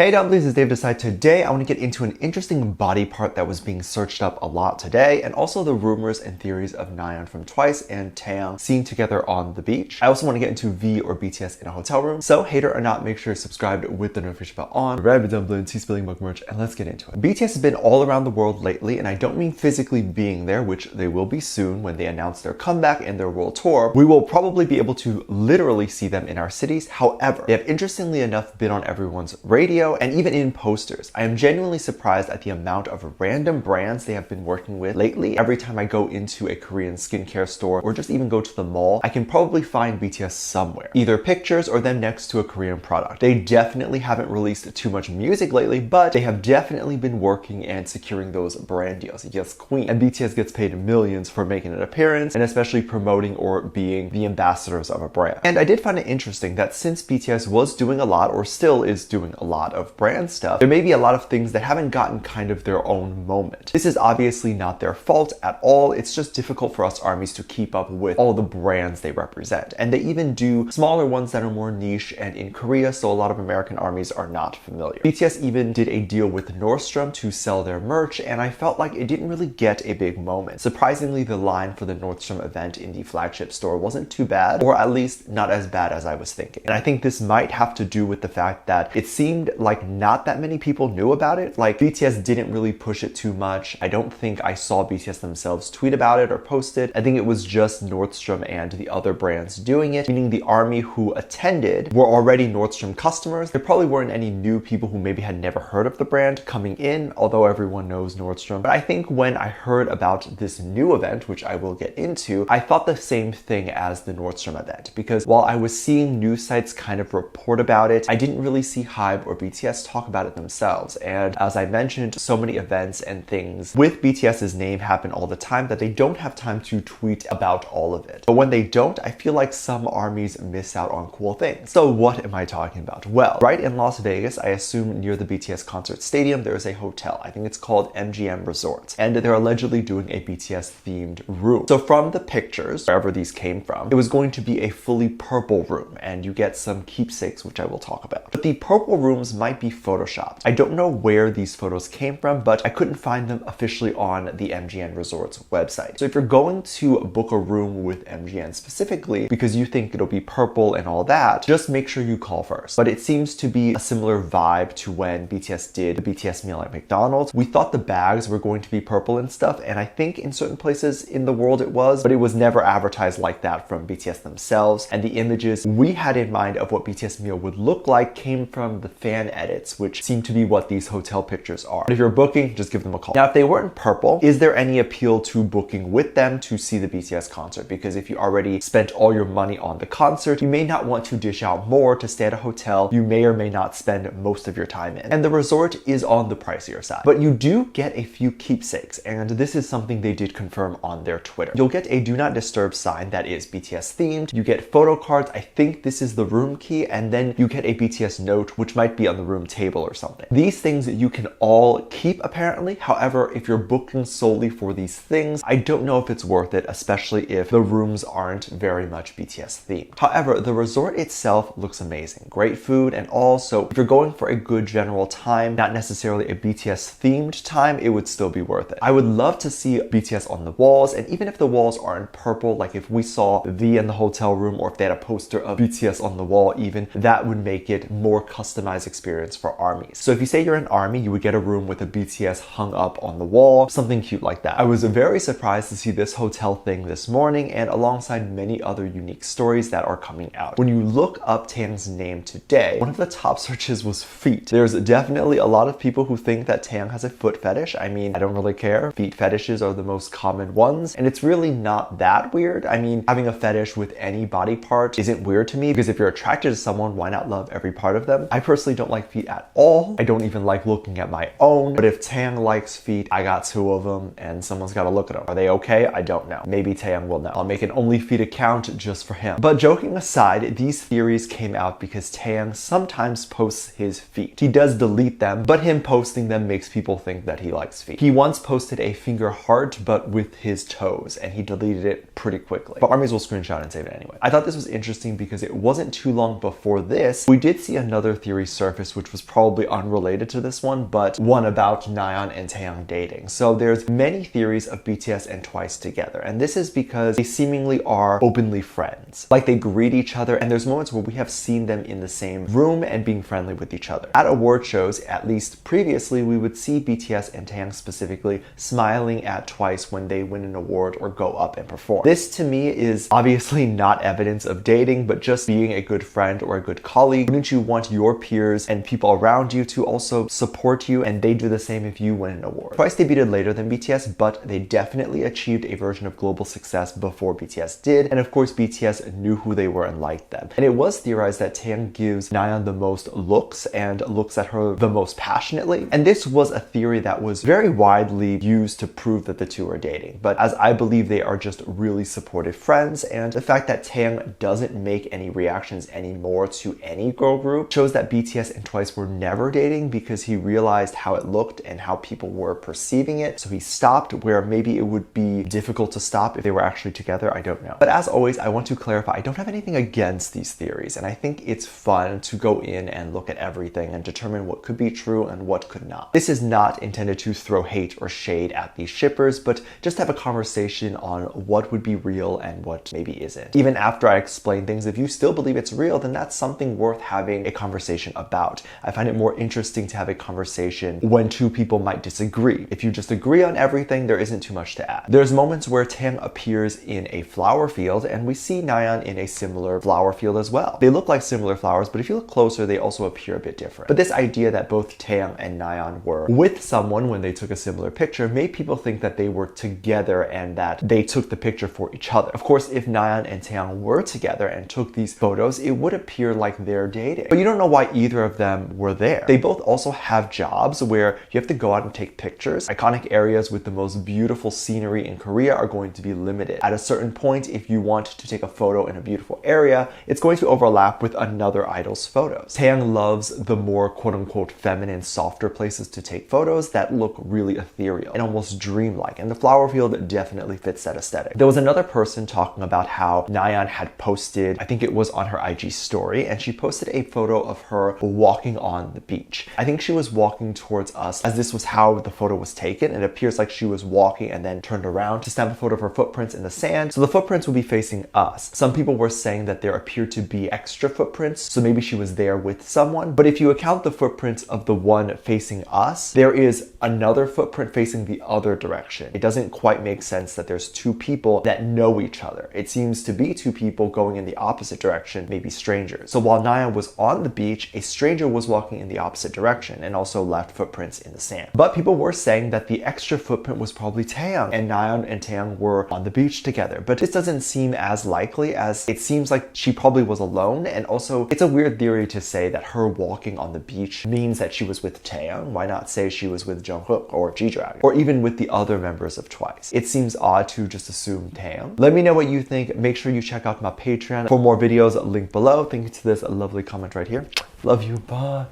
Hey dumplings, it's Dave Decide. Today I want to get into an interesting body part that was being searched up a lot today, and also the rumors and theories of Nayeon from Twice and Taeyang seen together on the beach. I also want to get into V or BTS in a hotel room, so hater or not, make sure you're subscribed with the notification bell on. Rabbit dumpling, tea spilling mug merch, and let's get into it. BTS has been all around the world lately, and I don't mean physically being there, which they will be soon when they announce their comeback and their world tour. We will probably be able to literally see them in our cities. However, they have interestingly enough been on everyone's radio and even in posters. I am genuinely surprised at the amount of random brands they have been working with lately. Every time I go into a Korean skincare store or just even go to the mall, I can probably find BTS somewhere. Either pictures or them next to a Korean product. They definitely haven't released too much music lately, but they have definitely been working and securing those brand deals. Yes, queen. And BTS gets paid millions for making an appearance and especially promoting or being the ambassadors of a brand. And I did find it interesting that since BTS was doing a lot or still is doing a lot of brand stuff, there may be a lot of things that haven't gotten kind of their own moment. This is obviously not their fault at all. It's just difficult for us armies to keep up with all the brands they represent. And they even do smaller ones that are more niche and in Korea, so a lot of American armies are not familiar. BTS even did a deal with Nordstrom to sell their merch, and I felt like it didn't really get a big moment. Surprisingly, the line for the Nordstrom event in the flagship store wasn't too bad, or at least not as bad as I was thinking. And I think this might have to do with the fact that it seemed like not that many people knew about it. Like, BTS didn't really push it too much. I don't think I saw BTS themselves tweet about it or post it. I think it was just Nordstrom and the other brands doing it, meaning the army who attended were already Nordstrom customers. There probably weren't any new people who maybe had never heard of the brand coming in, although everyone knows Nordstrom. But I think when I heard about this new event, which I will get into, I thought the same thing as the Nordstrom event, because while I was seeing news sites kind of report about it, I didn't really see HYBE or BTS talk about it themselves. And as I mentioned, so many events and things with BTS's name happen all the time that they don't have time to tweet about all of it. But when they don't, I feel like some armies miss out on cool things. So what am I talking about? Well, right in Las Vegas, I assume near the BTS concert stadium, there is a hotel. I think it's called MGM Resorts. And they're allegedly doing a BTS themed room. So from the pictures, wherever these came from, it was going to be a fully purple room, and you get some keepsakes, which I will talk about. But the purple rooms might be photoshopped. I don't know where these photos came from, but I couldn't find them officially on the MGM Resorts website. So if you're going to book a room with MGM specifically because you think it'll be purple and all that, just make sure you call first. But it seems to be a similar vibe to when BTS did the BTS meal at McDonald's. We thought the bags were going to be purple and stuff, and I think in certain places in the world it was, but it was never advertised like that from BTS themselves. And the images we had in mind of what BTS meal would look like came from the fan edits, which seem to be what these hotel pictures are. But if you're booking, just give them a call. Now, if they weren't purple, is there any appeal to booking with them to see the BTS concert? Because if you already spent all your money on the concert, you may not want to dish out more to stay at a hotel you may or may not spend most of your time in. And the resort is on the pricier side. But you do get a few keepsakes, and this is something they did confirm on their Twitter. You'll get a do not disturb sign that is BTS themed. You get photo cards. I think this is the room key, and then you get a BTS note, which might be on the room table or something. These things you can all keep apparently. However, if you're booking solely for these things, I don't know if it's worth it, especially if the rooms aren't very much BTS themed. However, the resort itself looks amazing. Great food and all, so if you're going for a good general time, not necessarily a BTS themed time, it would still be worth it. I would love to see BTS on the walls, and even if the walls aren't purple, like if we saw V in the hotel room or if they had a poster of BTS on the wall even, that would make it more customized experience for armies. So if you say you're an army, you would get a room with a BTS hung up on the wall, something cute like that. I was very surprised to see this hotel thing this morning, and alongside many other unique stories that are coming out. When you look up Taeyang's name today, one of the top searches was feet. There's definitely a lot of people who think that Taeyang has a foot fetish. I mean, I don't really care. Feet fetishes are the most common ones, and it's really not that weird. I mean, having a fetish with any body part isn't weird to me, because if you're attracted to someone, why not love every part of them? I personally don't like feet at all. I don't even like looking at my own, but if Taeyang likes feet, I got 2 of them, and someone's got to look at them. Are they okay? I don't know. Maybe Taeyang will know. I'll make an only feet account just for him. But joking aside, these theories came out because Taeyang sometimes posts his feet. He does delete them, but him posting them makes people think that he likes feet. He once posted a finger heart, but with his toes, and he deleted it pretty quickly. But armies will screenshot and save it anyway. I thought this was interesting because it wasn't too long before this, we did see another theory surface theories, which was probably unrelated to this one, but one about Nayeon and Taeyang dating. So there's many theories of BTS and TWICE together, and this is because they seemingly are openly friends. Like, they greet each other, and there's moments where we have seen them in the same room and being friendly with each other. At award shows, at least previously, we would see BTS and Taeyang specifically smiling at TWICE when they win an award or go up and perform. This to me is obviously not evidence of dating, but just being a good friend or a good colleague. Wouldn't you want your peers and people around you to also support you, and they do the same if you win an award? TWICE debuted later than BTS, but they definitely achieved a version of global success before BTS did, and of course BTS knew who they were and liked them. And it was theorized that Taeyang gives Nayeon the most looks and looks at her the most passionately, and this was a theory that was very widely used to prove that the two are dating. But as I believe they are just really supportive friends, and the fact that Taeyang doesn't make any reactions anymore to any girl group shows that BTS and TWICE were never dating, because he realized how it looked and how people were perceiving it, so he stopped, where maybe it would be difficult to stop if they were actually together. I don't know. But as always, I want to clarify, I don't have anything against these theories, and I think it's fun to go in and look at everything and determine what could be true and what could not. This is not intended to throw hate or shade at these shippers, but just have a conversation on what would be real and what maybe isn't. Even after I explain things, if you still believe it's real, then that's something worth having a conversation about. I find it more interesting to have a conversation when two people might disagree. If you just agree on everything, there isn't too much to add. There's moments where Taeyang appears in a flower field, and we see Nayeon in a similar flower field as well. They look like similar flowers, but if you look closer, they also appear a bit different. But this idea that both Taeyang and Nayeon were with someone when they took a similar picture made people think that they were together and that they took the picture for each other. Of course, if Nayeon and Taeyang were together and took these photos, it would appear like they're dating. But you don't know why either of them were there. They both also have jobs where you have to go out and take pictures. Iconic areas with the most beautiful scenery in Korea are going to be limited. At a certain point, if you want to take a photo in a beautiful area, it's going to overlap with another idol's photos. Taeyang loves the more quote-unquote feminine, softer places to take photos that look really ethereal and almost dreamlike, and the flower field definitely fits that aesthetic. There was another person talking about how Nayeon had posted, I think it was on her IG story, and she posted a photo of her walking on the beach. I think she was walking towards us, as this was how the photo was taken. It appears like she was walking and then turned around to snap a photo of her footprints in the sand, so the footprints would be facing us. Some people were saying that there appeared to be extra footprints, so maybe she was there with someone. But if you account the footprints of the one facing us, there is another footprint facing the other direction. It doesn't quite make sense that there's two people that know each other. It seems to be two people going in the opposite direction, maybe strangers. So while Nayeon was on the beach, a stranger was walking in the opposite direction and also left footprints in the sand. But people were saying that the extra footprint was probably Taeyang, and Nayeon and Taeyang were on the beach together. But this doesn't seem as likely, as it seems like she probably was alone, and also it's a weird theory to say that her walking on the beach means that she was with Taeyang. Why not say she was with Jungkook or G-Dragon, or even with the other members of TWICE? It seems odd to just assume Taeyang. Let me know what you think. Make sure you check out my Patreon for more videos, link below. Thank you to this lovely comment right here. Love you, bye.